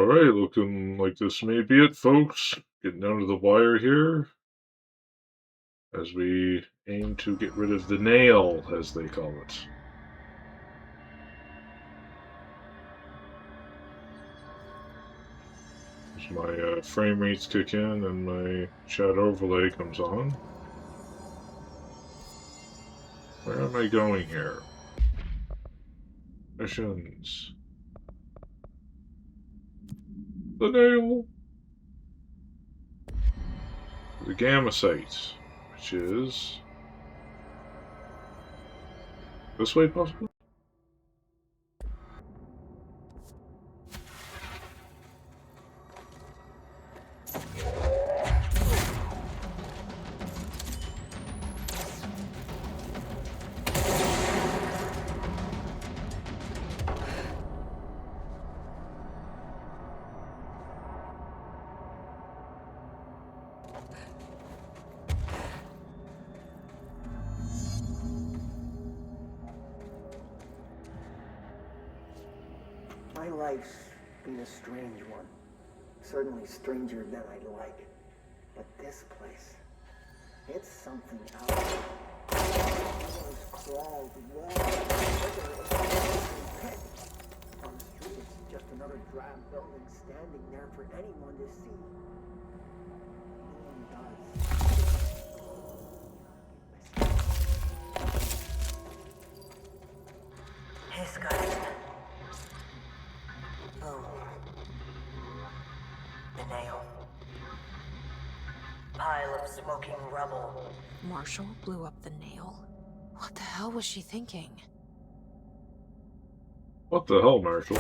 Alright, looking like this may be it, folks. Getting down to the wire here as we aim to get rid of the nail, as they call it. As my frame rates kick in and my shadow overlay comes on. Where am I going here? Missions. The nail! The gamma site, which is this way, possibly? My life's been a strange one. Certainly stranger than I'd like. But this place, it's something else. Others crawled, walls, pit. On the street, it's just another drab building standing there for anyone to see. No one does. His guide. Oh. The nail. Pile of smoking rubble. Marshall blew up the nail? What the hell was she thinking? What the hell, Marshall?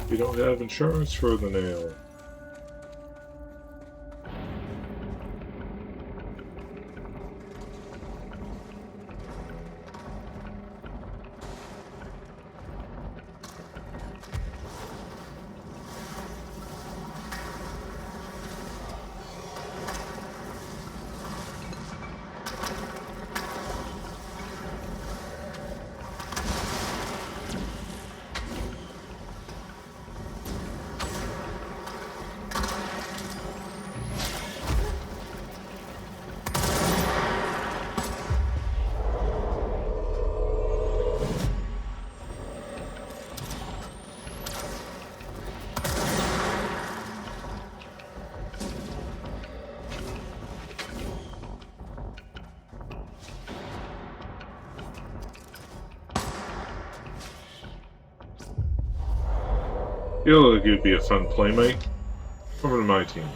You don't have insurance for the nail. You look like you'd be a fun playmate. Over to my team.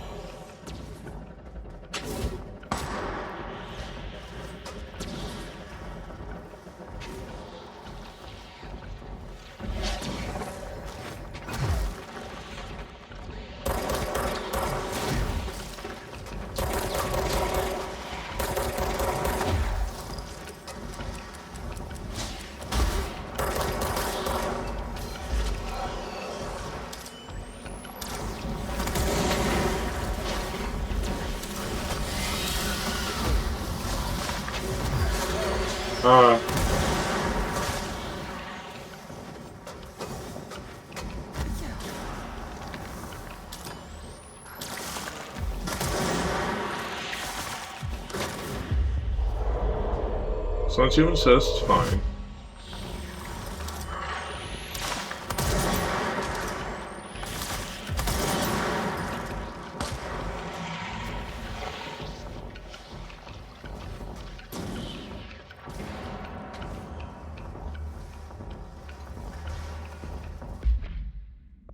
Since you insist, fine.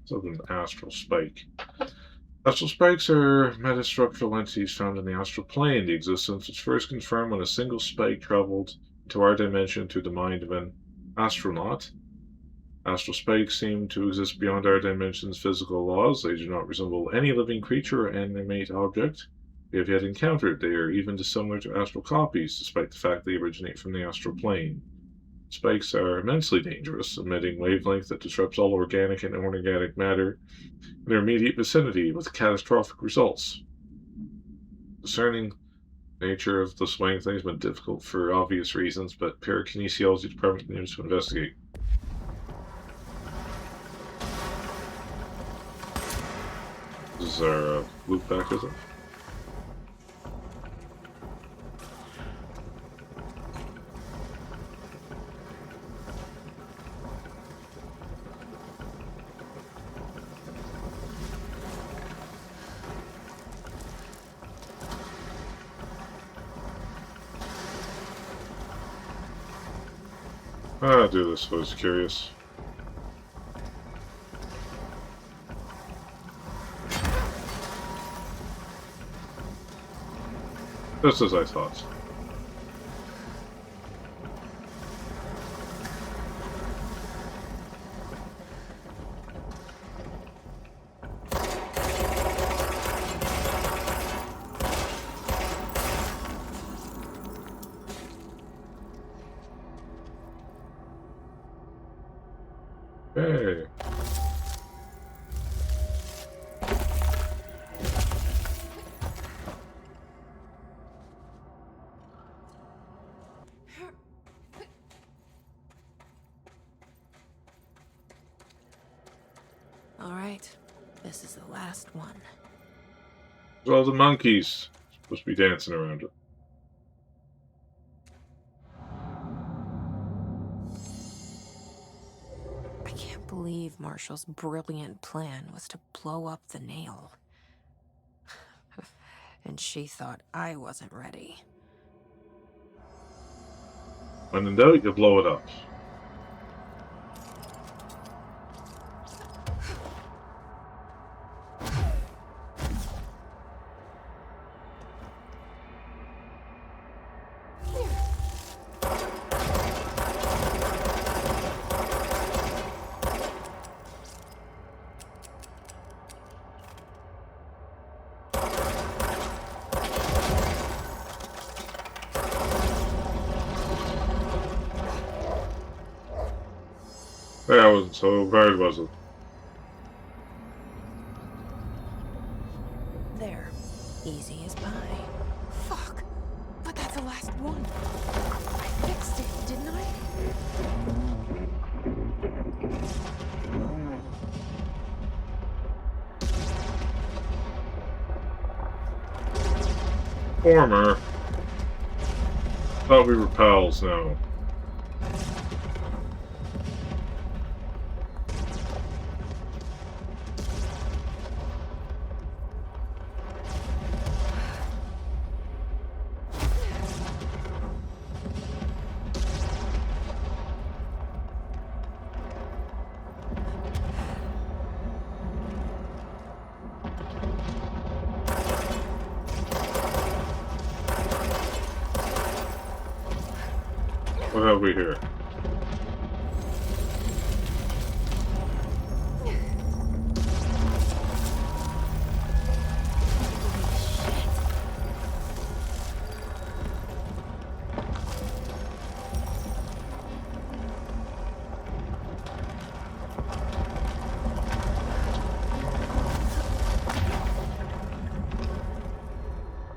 So an astral spike. Astral spikes are metastructural entities found in the astral plane. The existence was first confirmed when a single spike traveled into our dimension through the mind of an astronaut. Astral spikes seem to exist beyond our dimension's physical laws. They do not resemble any living creature or animate object we have yet encountered. They are even dissimilar to astral copies, despite the fact they originate from the astral plane. Spikes are immensely dangerous, emitting wavelength that disrupts all organic and inorganic matter in their immediate vicinity with catastrophic results. Discerning nature of the swaying thing has been difficult for obvious reasons, but parakinesiology department continues to investigate. This is our loop back, is it? I'll do this, I was curious. Just as I thought. Hey. All right, this is the last one. Well, the monkeys supposed to be dancing around it. I can't believe Marshall's brilliant plan was to blow up the nail. And she thought I wasn't ready. When in doubt, you blow it up. That wasn't so hard, was it? There. Easy as pie. Fuck! But that's the last one. I fixed it, didn't I? Former. Thought we were pals now. What have we here?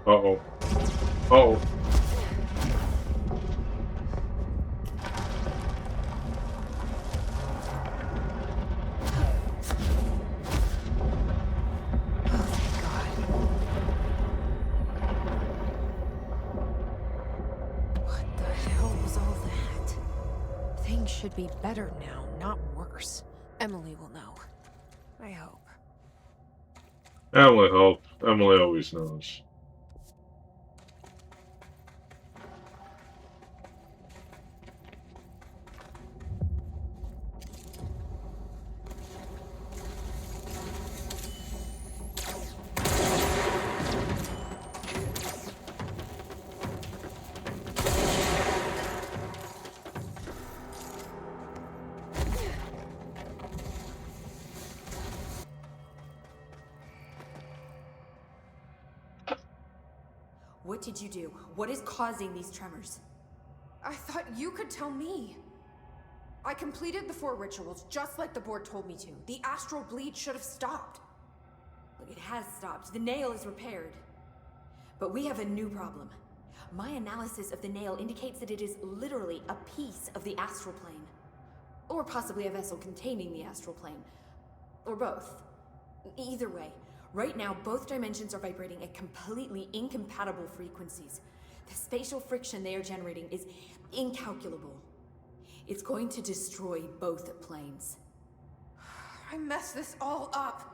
Uh-oh. Uh-oh. What the hell was all that? Things should be better now, not worse. Emily will know. I hope. Emily help. Emily always knows. What did you do? What is causing these tremors? I thought you could tell me. I completed the 4 rituals just like the board told me to. The astral bleed should have stopped. Look, it has stopped. The nail is repaired. But we have a new problem. My analysis of the nail indicates that it is literally a piece of the astral plane. Or possibly a vessel containing the astral plane. Or both. Either way, right now both dimensions are vibrating at completely incompatible frequencies. The spatial friction they are generating is incalculable. It's going to destroy both planes. I messed this all up.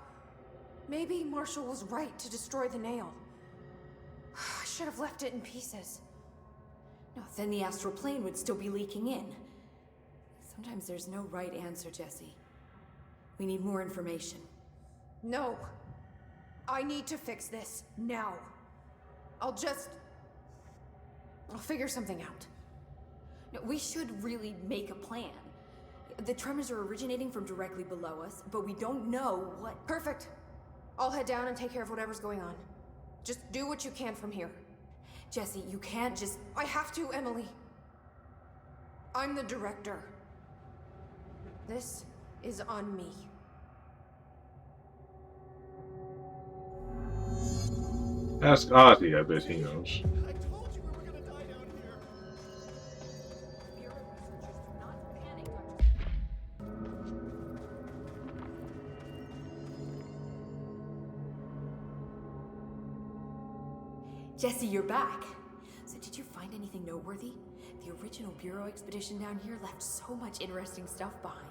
Maybe Marshall was right to destroy the nail. I should have left it in pieces. No, then the astral plane would still be leaking in. Sometimes there's no right answer, Jesse. We need more information. No. I need to fix this now. I'll figure something out. No, we should really make a plan. The tremors are originating from directly below us, but we don't know what... Perfect. I'll head down and take care of whatever's going on. Just do what you can from here. Jesse, you can't just... I have to, Emily. I'm the director. This is on me. Ask Ozzy, I bet he knows. I told you we were gonna die down here. Bureau researchers do not panic, Dr. Jesse, you're back. So did you find anything noteworthy? The original Bureau expedition down here left so much interesting stuff behind.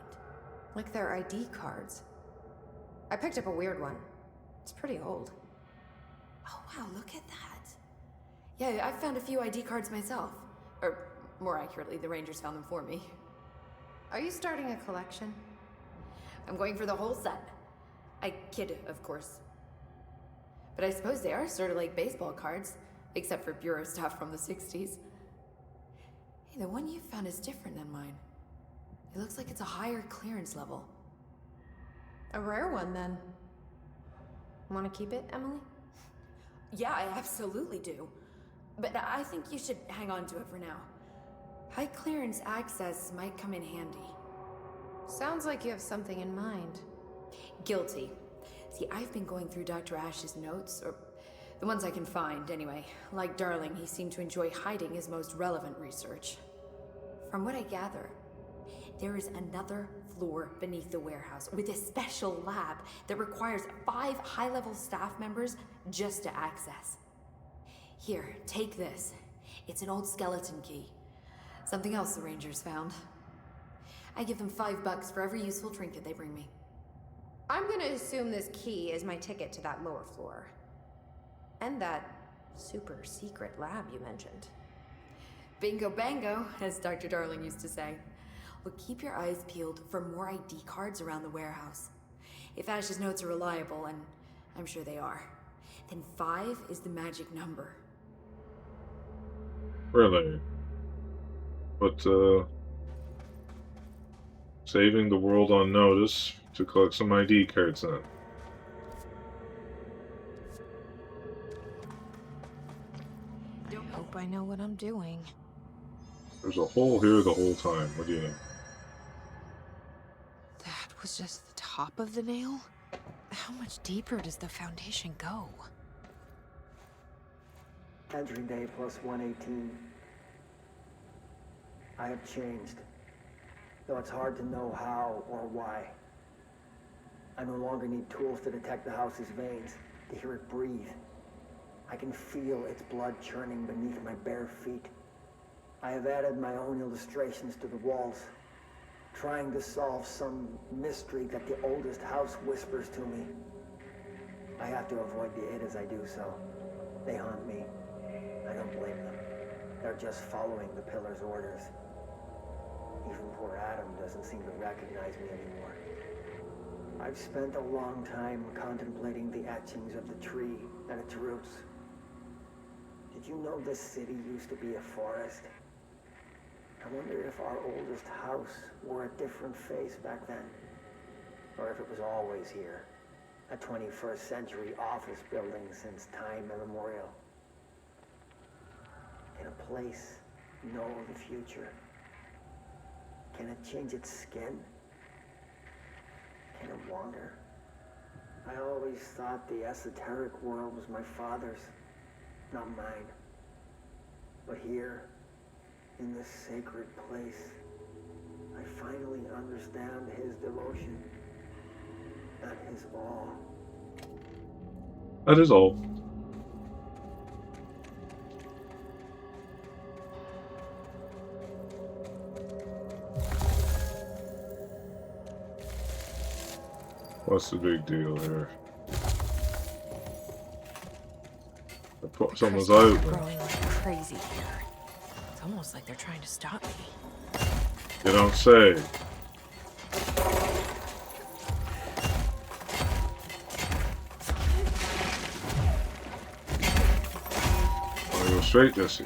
Like their ID cards. I picked up a weird one. It's pretty old. Oh wow, look at that. Yeah, I found a few ID cards myself. Or, more accurately, the Rangers found them for me. Are you starting a collection? I'm going for the whole set. I kid, of course. But I suppose they are sort of like baseball cards, except for Bureau stuff from the 60s. Hey, the one you found is different than mine. It looks like it's a higher clearance level. A rare one, then. Want to keep it, Emily? Yeah, I absolutely do. But I think you should hang on to it for now. High clearance access might come in handy. Sounds like you have something in mind. Guilty. See, I've been going through Dr. Ash's notes, or the ones I can find, anyway. Like Darling, he seemed to enjoy hiding his most relevant research. From what I gather, there is another floor beneath the warehouse with a special lab that requires 5 high-level staff members just to access. Here, take this. It's an old skeleton key. Something else the Rangers found. I give them $5 for every useful trinket they bring me. I'm gonna assume this key is my ticket to that lower floor. And that super secret lab you mentioned. Bingo bango, as Dr. Darling used to say. Well, keep your eyes peeled for more ID cards around the warehouse. If Ash's notes are reliable, and I'm sure they are, then 5 is the magic number. Really? But, saving the world on notice to collect some ID cards then. Hope I know what I'm doing. There's a hole here the whole time. What do you know? That was just the top of the nail? How much deeper does the foundation go? Entry day plus 118. I have changed, though it's hard to know how or why. I no longer need tools to detect the house's veins, to hear it breathe. I can feel its blood churning beneath my bare feet. I have added my own illustrations to the walls, trying to solve some mystery that the oldest house whispers to me. I have to avoid the it as I do so. They haunt me. I don't blame them. They're just following the pillar's orders. Even poor Adam doesn't seem to recognize me anymore. I've spent a long time contemplating the etchings of the tree and its roots. Did you know this city used to be a forest? I wonder if our oldest house wore a different face back then. Or if it was always here. A 21st century office building since time immemorial. Can a place know the future? Can it change its skin? Can it wander? I always thought the esoteric world was my father's. not mine. But here, in this sacred place, I finally understand his devotion and his awe. That is all. What's the big deal here? Someone's Crystals out. are growing like crazy here. It's almost like they're trying to stop me. You don't say. I'll go straight, Jesse.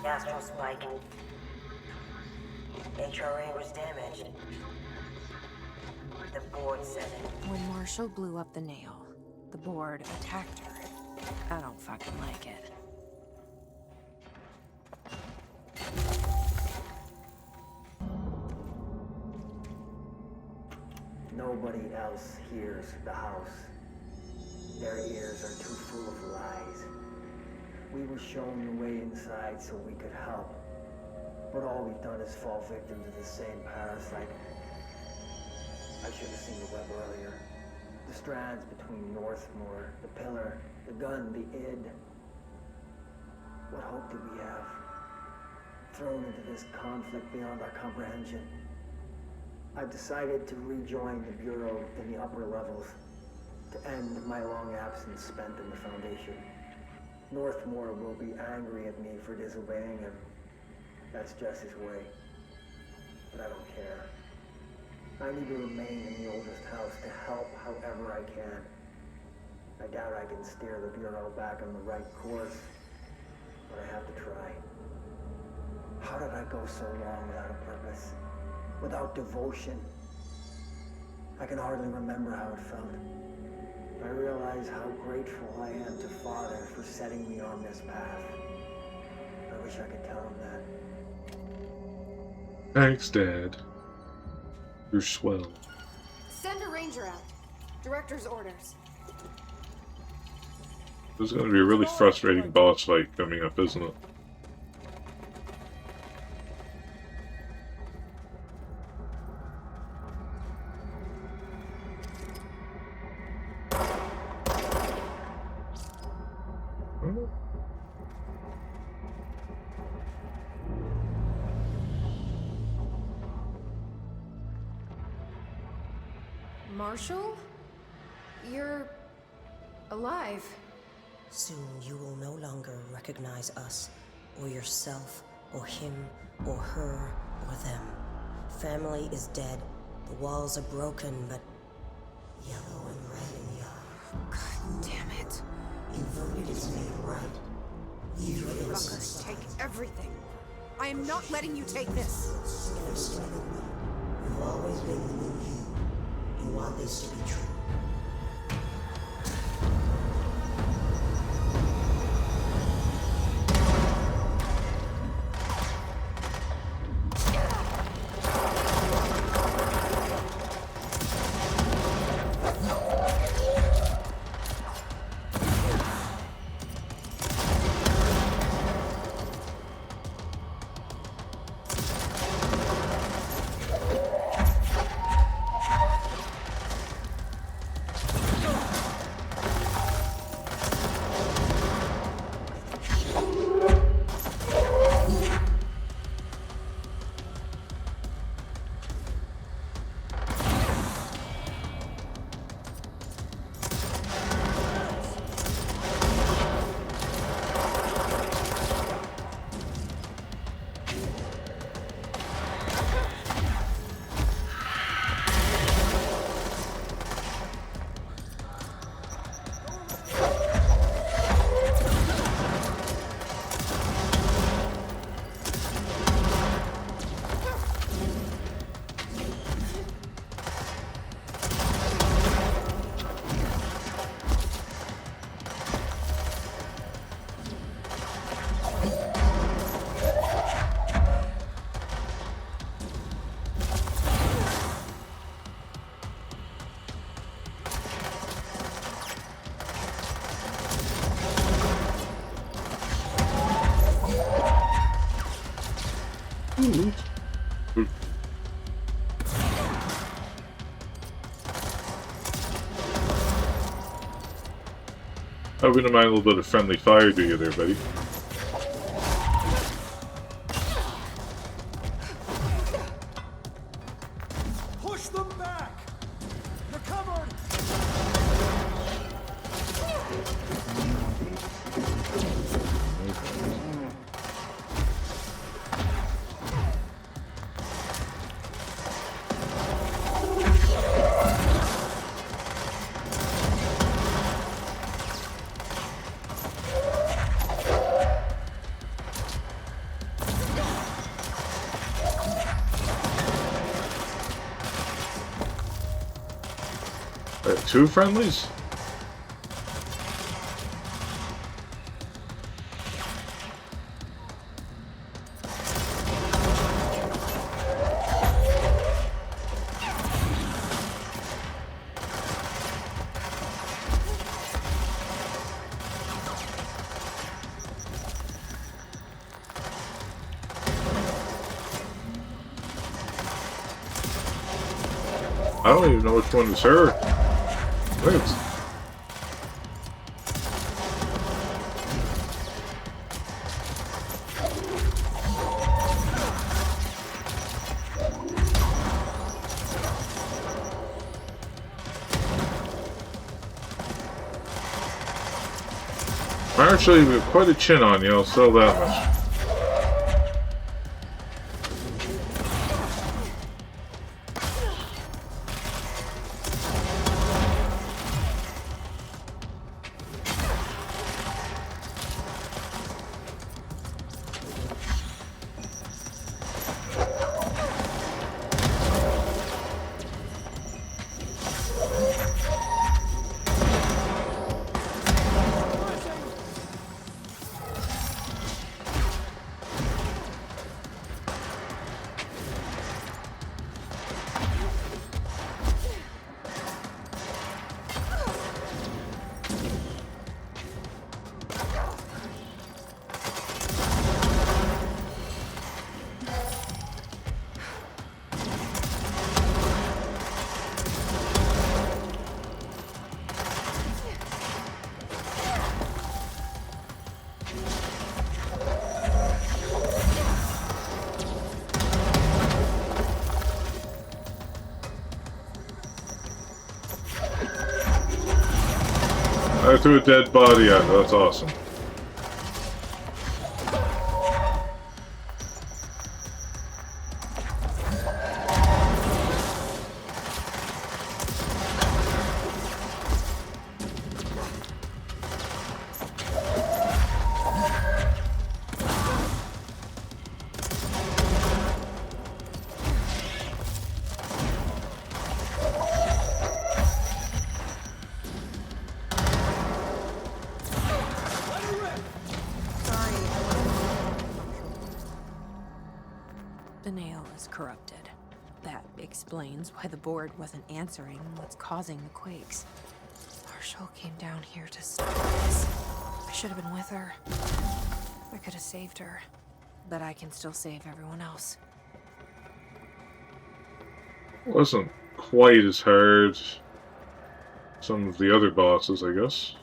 Astral spike. HRA was damaged. The board said it. When Marshall blew up the nail, the board attacked her. I don't fucking like it. Nobody else hears the house. Their ears are too full of lies. We were shown the way inside so we could help. But all we've done is fall victim to the same parasite. I should have seen the web earlier. The strands between Northmore, the pillar, the gun, the id. What hope did we have? Thrown into this conflict beyond our comprehension. I've decided to rejoin the Bureau in the upper levels, to end my long absence spent in the Foundation. Northmore will be angry at me for disobeying him. That's just his way. But I don't care. I need to remain in the oldest house to help however I can. I doubt I can steer the Bureau back on the right course, but I have to try. How did I go so long without a purpose? Without devotion? I can hardly remember how it felt. I realize how grateful I am to Father for setting me on this path. I wish I could tell him that. Thanks, Dad. You're swell. Send a ranger out. Director's orders. This is going to be a really frustrating boss fight coming up, isn't it? Marshall? You're alive. Soon you will no longer recognize us, or yourself, or him, or her, or them. Family is dead. The walls are broken, but yellow and red in the eye. God damn it. Inverted is made right. Leave your Fuckers take everything. I am not letting you take this. You've always been the new you. You want this to be true. Ooh. Ooh. I wouldn't mind a little bit of friendly fire, do you there, buddy? Push them back! You're covered! Two friendlies? I don't even know which one is her. Wait. Actually, we have quite a chin on you, I'll sell that much. I threw a dead body at her, that's awesome. The nail is corrupted. That explains why the board wasn't answering what's causing the quakes. Marshall came down here to stop this. I should have been with her. I could have saved her. But I can still save everyone else. Wasn't quite as hard as some of the other bosses, I guess.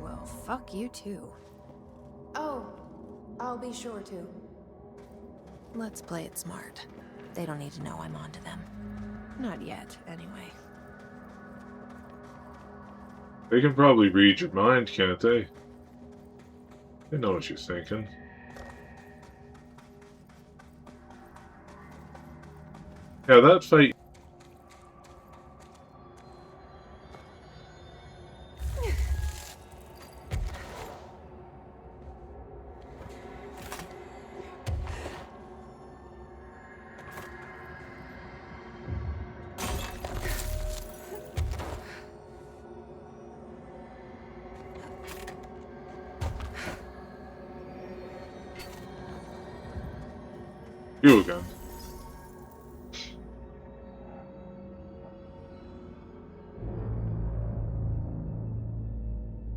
Well, fuck you too. Oh, I'll be sure to. Let's play it smart. They don't need to know I'm onto them. Not yet, anyway. They can probably read your mind, can't they? They know what you're thinking. Yeah, that fight. You again.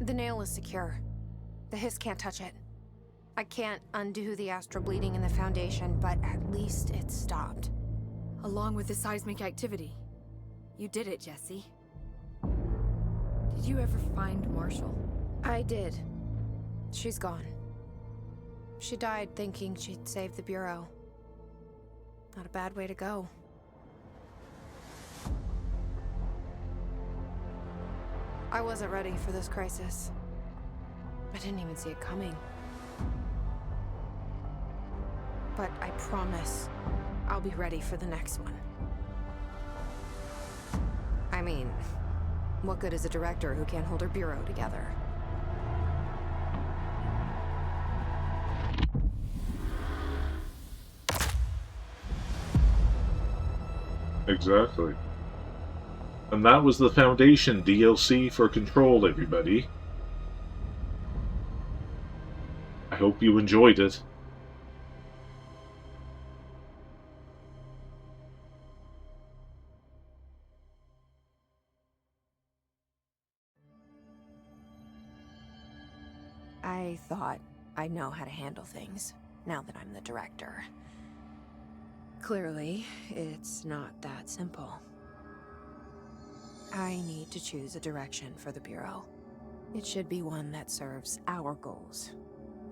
The nail is secure. The hiss can't touch it. I can't undo the astral bleeding in the Foundation, but at least it's stopped. Along with the seismic activity. You did it, Jesse. Did you ever find Marshall? I did. She's gone. She died thinking she'd save the Bureau. Not a bad way to go. I wasn't ready for this crisis. I didn't even see it coming. But I promise I'll be ready for the next one. I mean, what good is a director who can't hold her bureau together? Exactly. And that was the Foundation DLC for Control, everybody. I hope you enjoyed it. I thought I know how to handle things, now that I'm the director. Clearly, it's not that simple. I need to choose a direction for the Bureau. It should be one that serves our goals,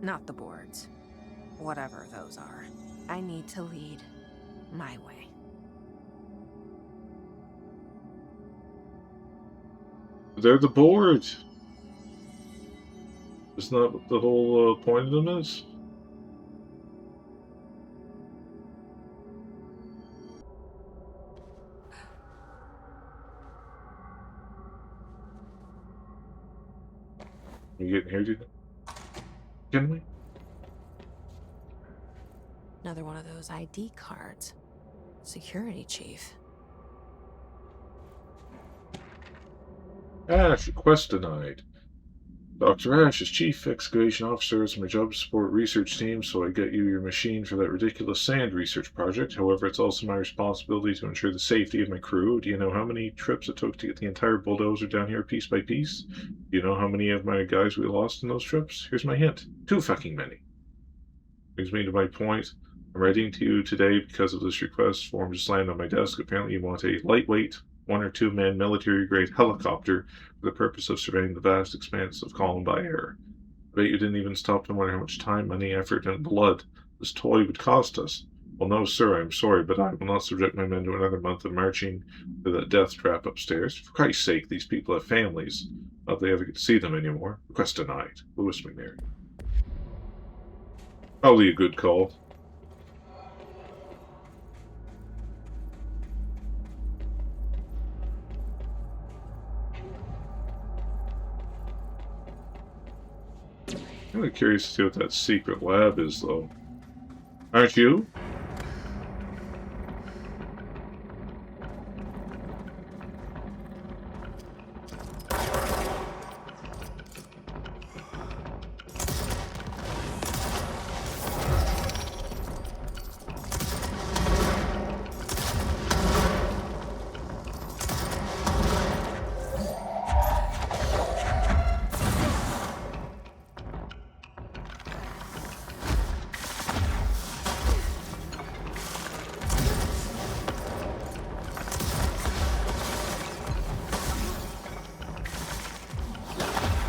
not the board's. Whatever those are. I need to lead my way. They're the board. Isn't that what the whole point of them is? You getting here, do you think? Can we? Another one of those ID cards. Security chief. Ash, request denied. Dr. Ash, as Chief Excavation Officer, it's my job to support research teams, so I get you your machine for that ridiculous sand research project. However, it's also my responsibility to ensure the safety of my crew. Do you know how many trips it took to get the entire bulldozer down here piece by piece? Do you know how many of my guys we lost in those trips? Here's my hint. Too fucking many. Brings me to my point. I'm writing to you today because of this request. Form just landed on my desk. Apparently you want a lightweight, 1 or 2 man military-grade helicopter for the purpose of surveying the vast expanse of column by air. I bet you didn't even stop to wonder how much time, money, effort, and blood this toy would cost us. Well, no, sir, I'm sorry, but I will not subject my men to another month of marching to that death trap upstairs. For Christ's sake, these people have families. Not if they ever get to see them anymore. Request denied. Louis McNary. Probably a good call. I'm really curious to see what that secret lab is, though. Aren't you?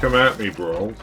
Come at me, bro.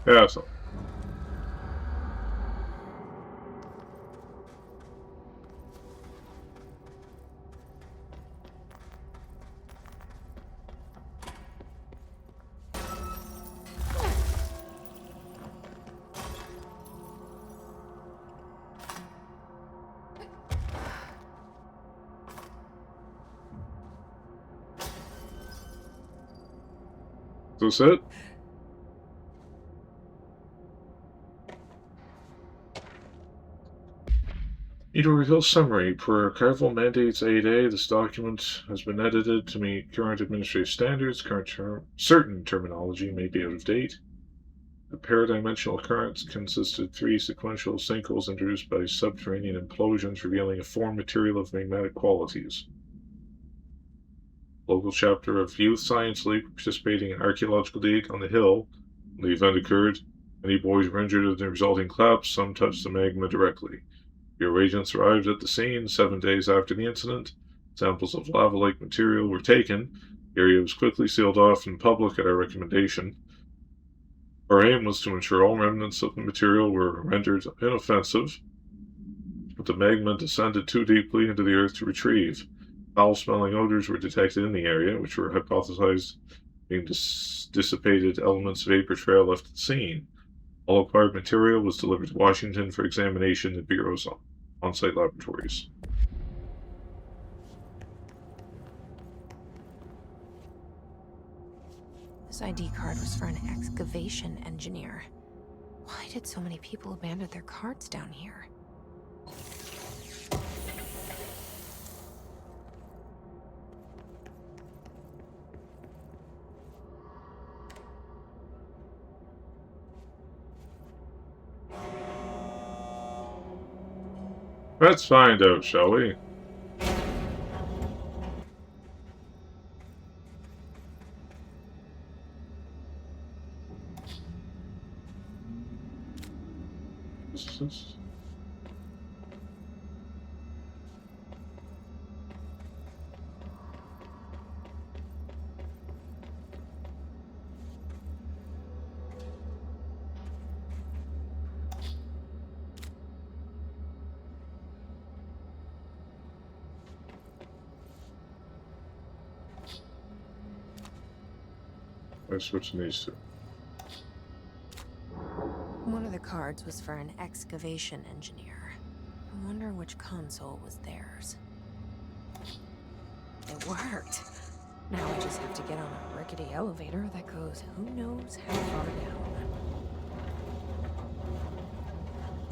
Yeah, so Is this it? Need a reveal summary. Per archival mandates 8A, this document has been edited to meet current administrative standards. Certain terminology may be out of date. The paradimensional occurrence consisted of 3 sequential sinkholes introduced by subterranean implosions, revealing a formed material of magmatic qualities. Local chapter of Youth Science League participating in archaeological dig on the hill. When the event occurred, many boys were injured in the resulting collapse. Some touched the magma directly. Your agents arrived at the scene 7 days after the incident. Samples of lava-like material were taken. The area was quickly sealed off in public at our recommendation. Our aim was to ensure all remnants of the material were rendered inoffensive, but the magma descended too deeply into the earth to retrieve. Foul-smelling odors were detected in the area, which were hypothesized being dissipated elements of vapor trail left at the scene. All acquired material was delivered to Washington for examination in Bureau's on-site laboratories. This ID card was for an excavation engineer. Why did so many people abandon their cards down here? Let's find out, shall we? Let's switch these two. One of the cards was for an excavation engineer. I wonder which console was theirs. It worked! Now I just have to get on a rickety elevator that goes who knows how far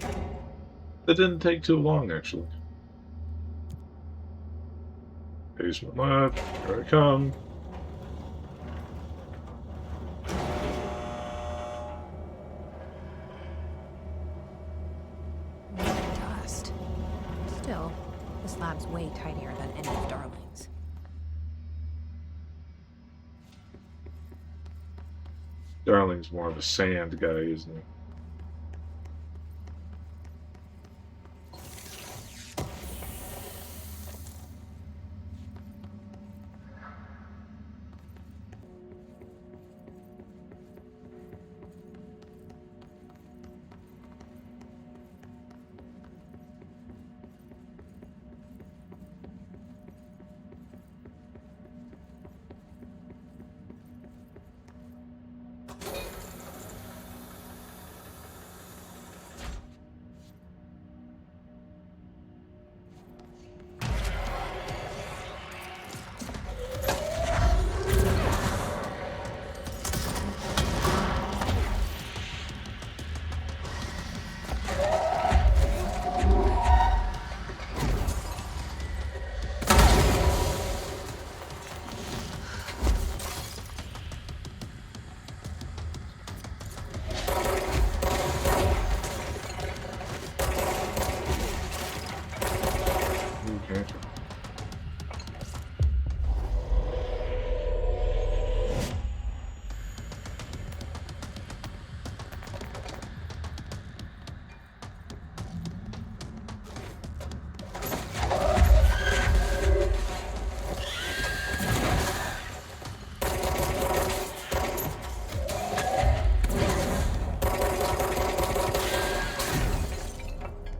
down. It didn't take too long, actually. Basement lab, here I come. Dust. Still, this lab's way tidier than any of Darling's. Darling's more of a sand guy, isn't he?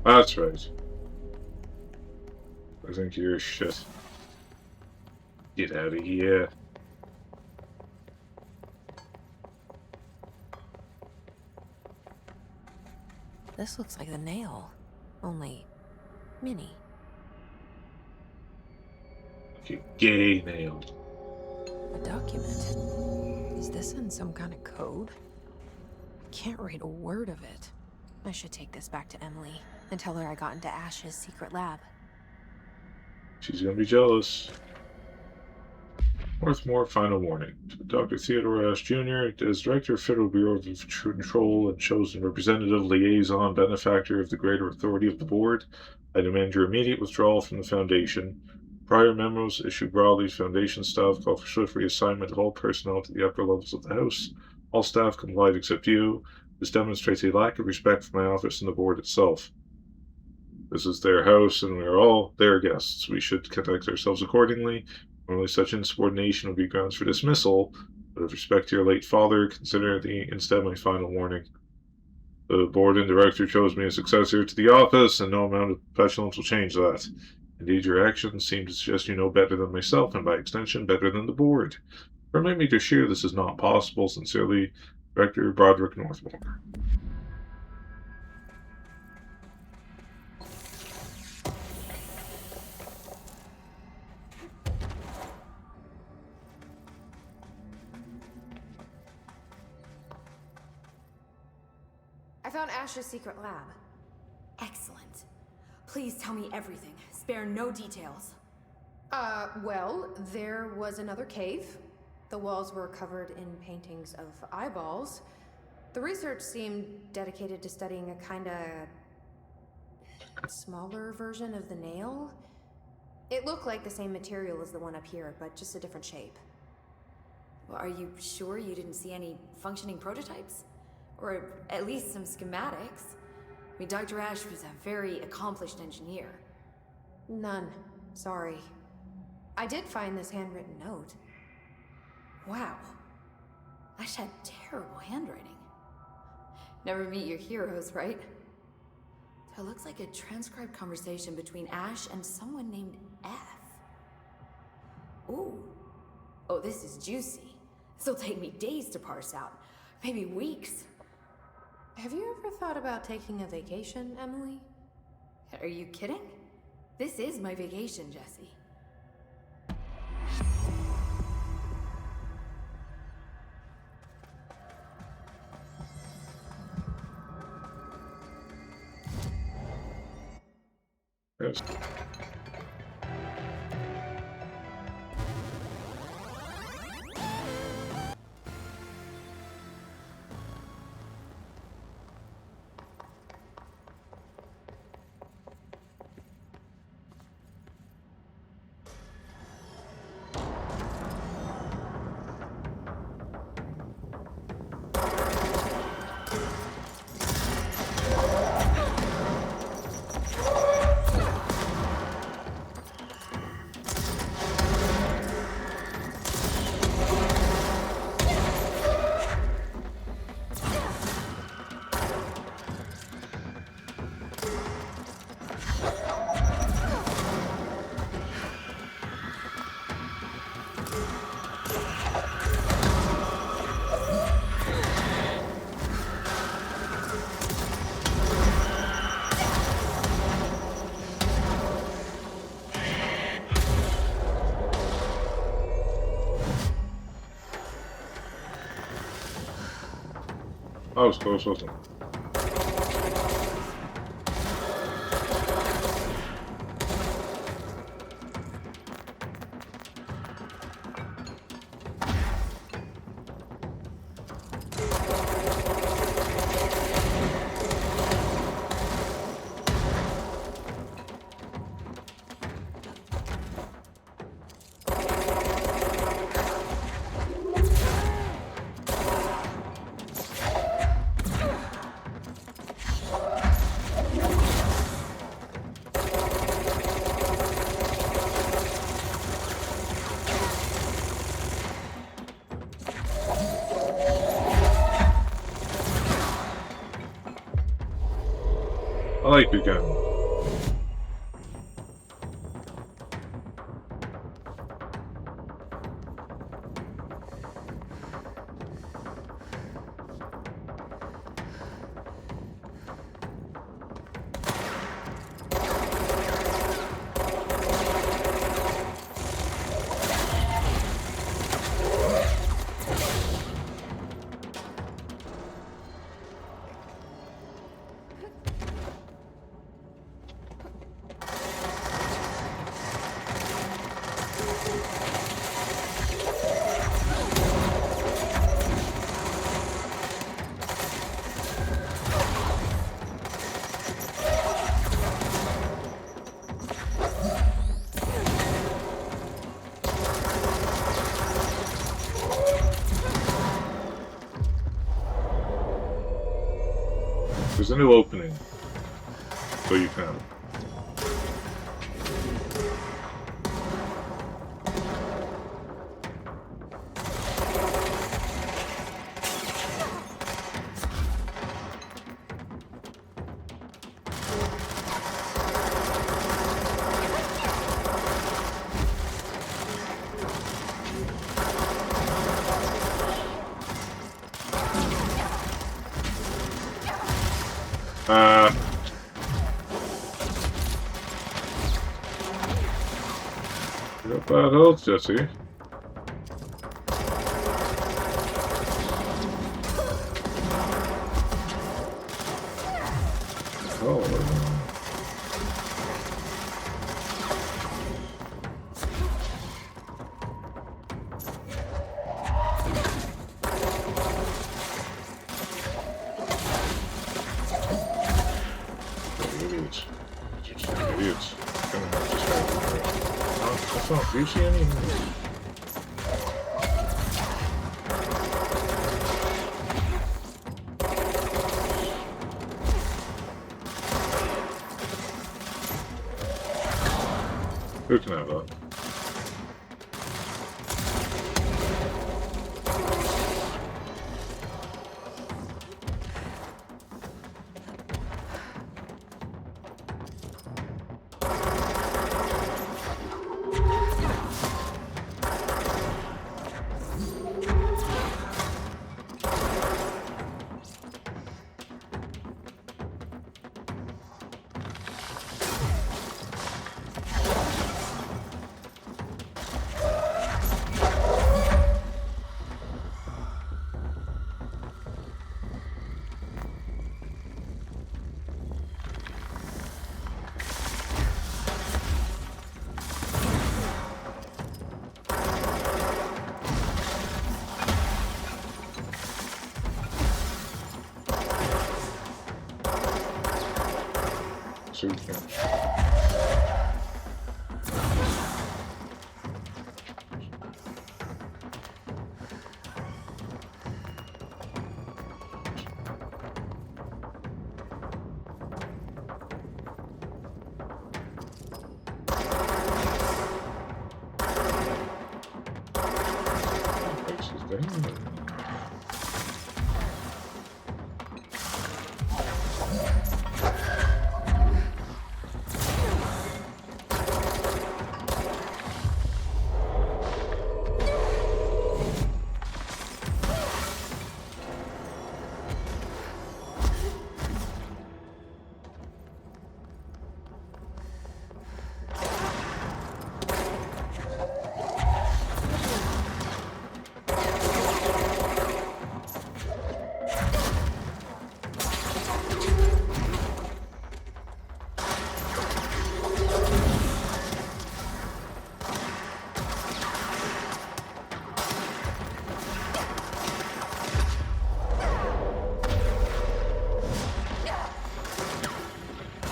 That's right. I think you're shit. Get out of here. This looks like the nail, only mini. Like a gay nail. A document. Is this in some kind of code? I can't read a word of it. I should take this back to Emily and tell her I got into Ash's secret lab. She's gonna be jealous. Northmore final warning. To Dr. Theodore Ash Jr., as Director of Federal Bureau of Control and chosen representative, liaison, benefactor of the greater authority of the Board, I demand your immediate withdrawal from the Foundation. Prior memos issued broadly to Foundation staff call for swift reassignment of all personnel to the upper levels of the House. All staff complied except you. This demonstrates a lack of respect for my office and the Board itself. This is their house, and we are all their guests. We should conduct ourselves accordingly. Normally such insubordination would be grounds for dismissal, but with respect to your late father, consider instead my final warning. The board and director chose me as successor to the office, and no amount of petulance will change that. Indeed, your actions seem to suggest you know better than myself, and by extension, better than the board. Permit me to assure this is not possible. Sincerely, Director Broderick Northmore. I found Ash's secret lab. Excellent. Please tell me everything. Spare no details. Well, there was another cave. The walls were covered in paintings of eyeballs. The research seemed dedicated to studying a kinda smaller version of the nail. It looked like the same material as the one up here, but just a different shape. Well, are you sure you didn't see any functioning prototypes? Or at least some schematics? I mean, Dr. Ash was a very accomplished engineer. None. Sorry. I did find this handwritten note. Wow. Ash had terrible handwriting. Never meet your heroes, right? So it looks like a transcribed conversation between Ash and someone named F. Ooh. Oh, this is juicy. This'll take me days to parse out. Maybe weeks. Have you ever thought about taking a vacation, Emily? Are you kidding? This is my vacation, Jesse. Yes. That was close, wasn't it? I like the gun. There's a new opening. So you can. You got bad health, Jesse. Oh. Idiots. Just idiots. That's not juicy anymore. Who can have that? So you can. This is dangerous.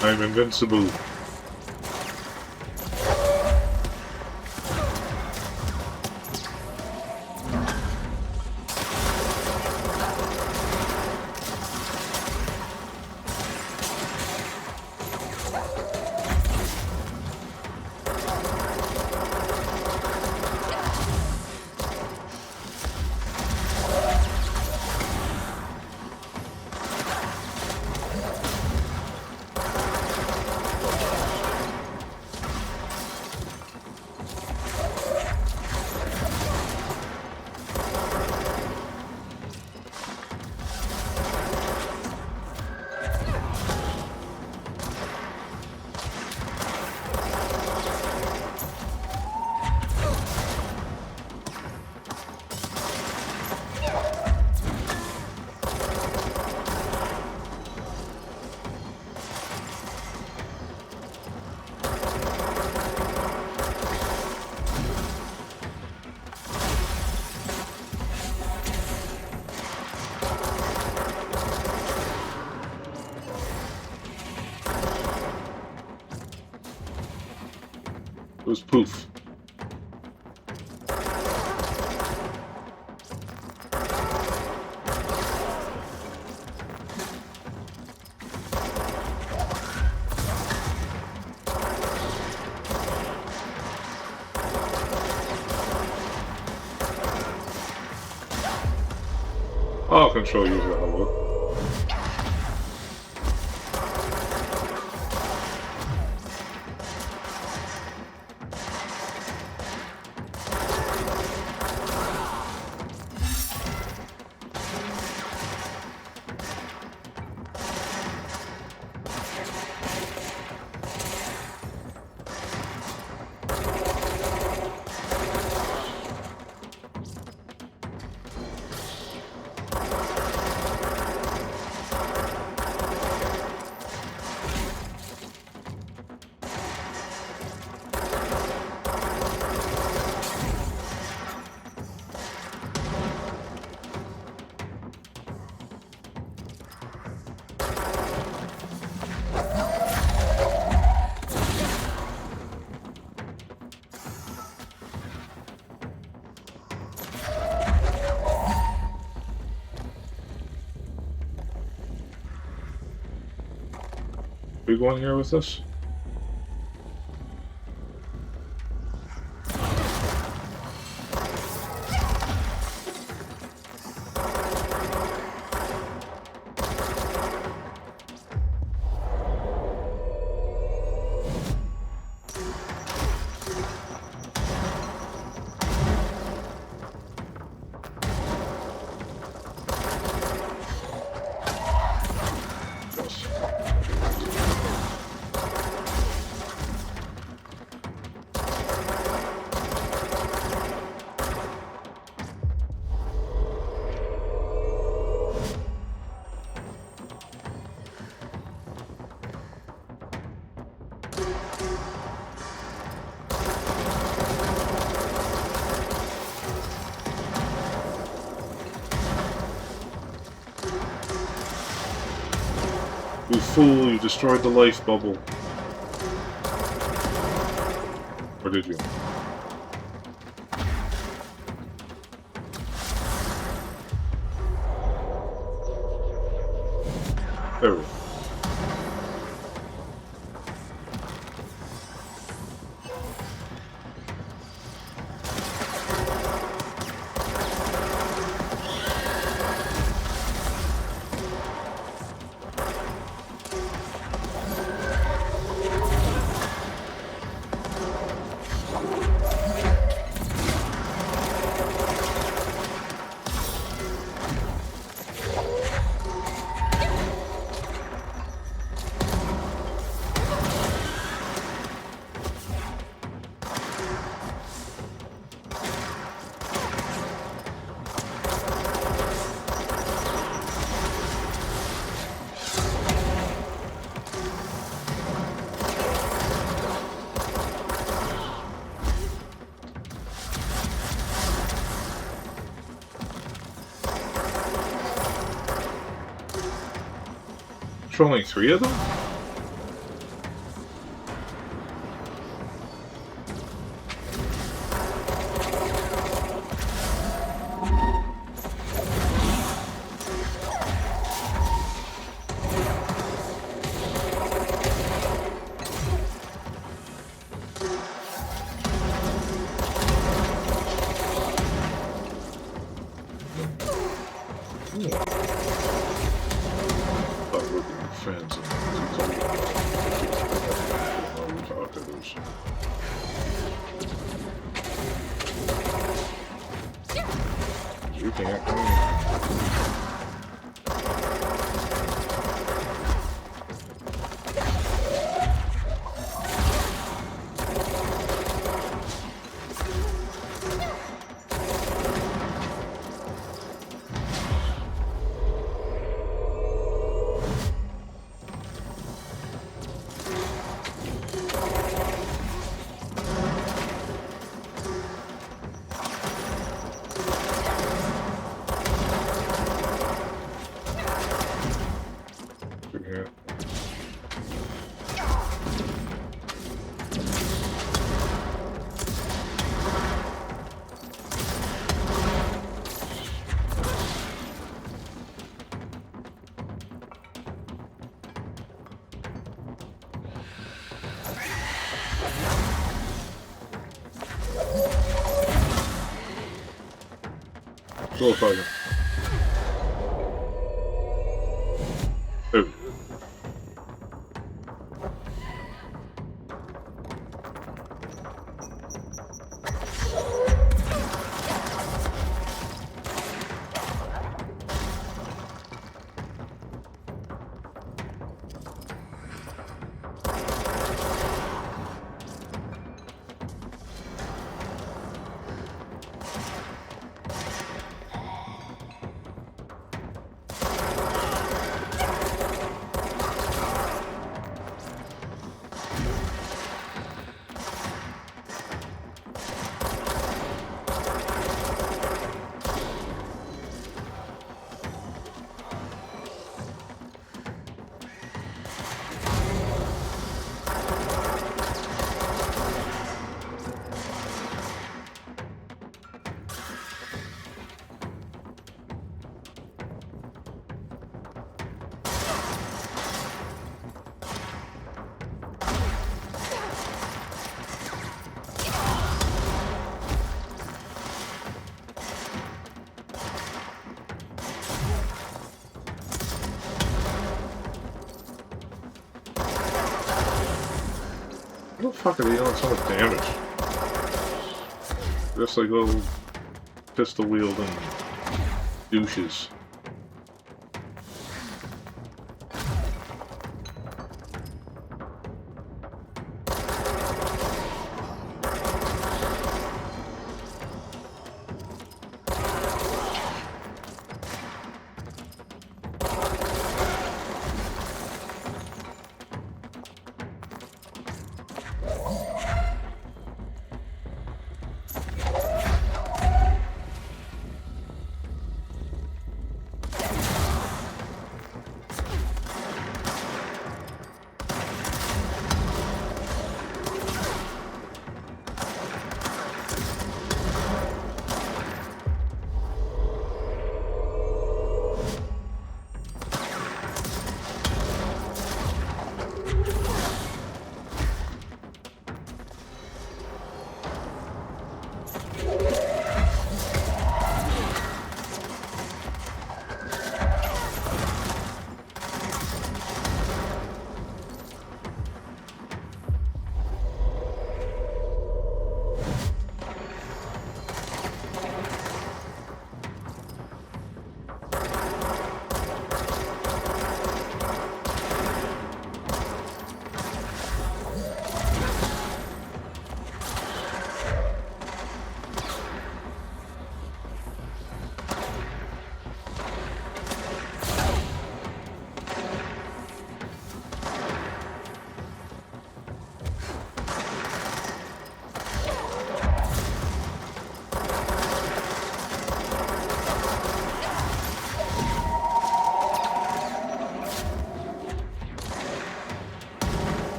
I'm invincible. It was poof. I'll control you for hello. We going here with this? You fool, you destroyed the life bubble. Or did you? There we go. Only 3 of them? You can't come in. Go, Tiger. How the fuck are they doing so much damage? Just like little pistol wielding douches.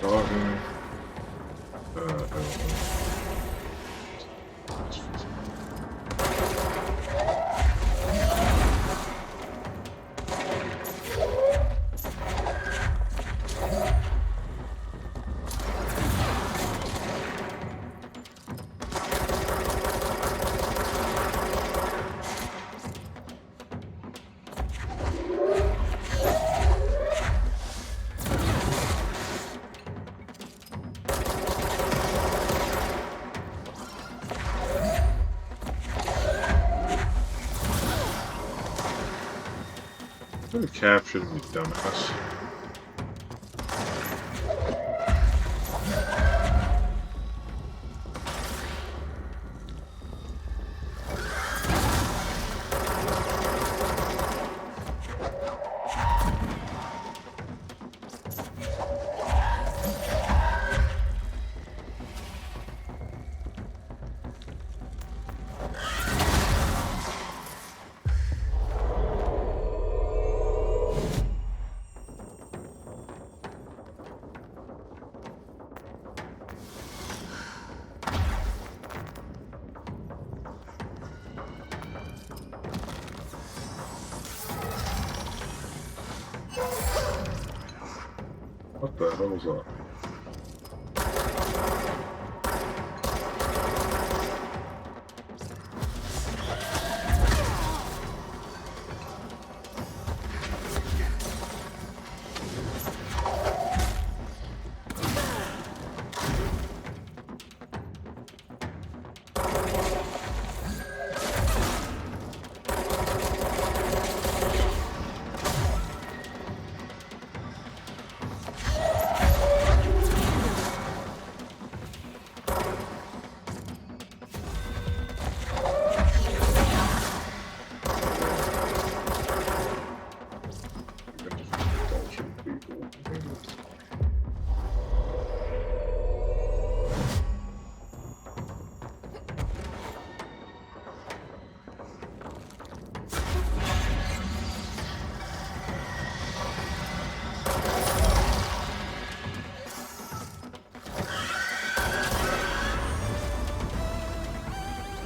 Doggy. I don't know. Could have captured me, dumbass. What the hell was that?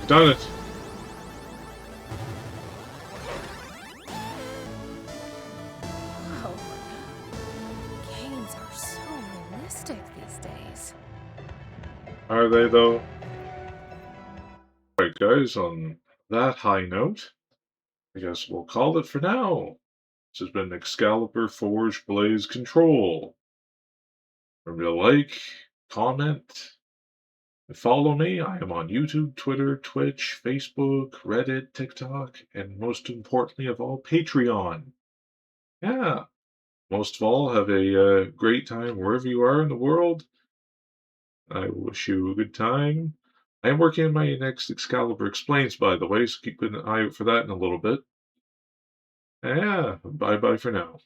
done it. Whoa. Canes are so realistic these days. Are they, though? Alright, guys, on that high note, I guess we'll call it for now. This has been Excalibur Forge Blaze Control. Remember to like, comment, and follow me. I am on YouTube, Twitter, Twitch, Facebook, Reddit, TikTok, and most importantly of all, Patreon. Yeah. Most of all, have a great time wherever you are in the world. I wish you a good time. I am working on my next Excalibur Explains, by the way, so keep an eye out for that in a little bit. Yeah, bye bye for now.